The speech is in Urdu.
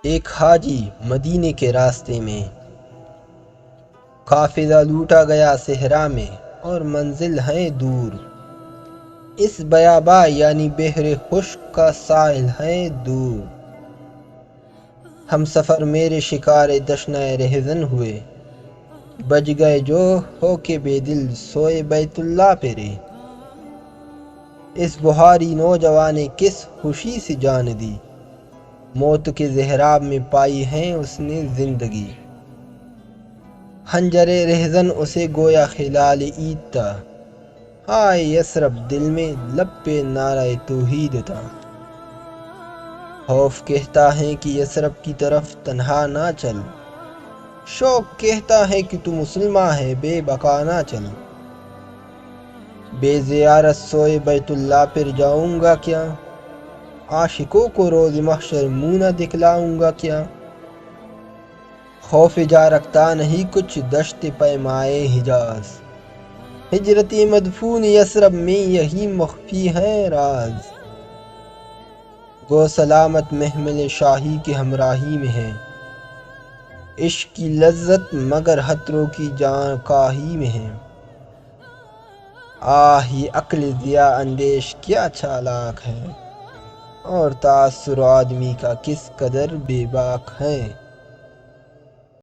ایک حاجی مدینے کے راستے میں، قافلہ لوٹا گیا صحرا میں اور منزل ہے دور، اس بیاباں یعنی بحر خشک کا ساحل ہے دور۔ ہم سفر میرے شکار دشنۂ رہزن ہوئے، بج گئے جو ہو کے بے دل سوئے بیت اللہ پہ رے۔ اس بہاری نوجوان نے کس خوشی سے جان دی، موت کے زہراب میں پائی ہے اس نے زندگی۔ خنجر رہزن اسے گویا خلال عید تھا، ہائے یثرب دل میں لب پہ نعرہ توحید تھا۔ خوف کہتا ہے کہ یثرب کی طرف تنہا نہ چل، شوق کہتا ہے کہ تو مسلماں ہے بے بقا نہ چل۔ بے زیارت سوئے بیت اللہ پر جاؤں گا کیا، عاشقوں کو روز محشر منہ نہ دکھلاؤں گا کیا۔ خوف جا رکھتا نہیں کچھ دشت پیمائے حجاز، ہجرت مدفون یثرب میں یہی مخفی ہے راز۔ گو سلامت محمل شاہی کی ہمراہی میں ہے، عشق کی لذت مگر خطروں کی جان کاہی میں ہے۔ آہ یہ عقل ضیاء اندیش کیا چالاک ہے، اور تاثر آدمی کا کس قدر بے باک ہے۔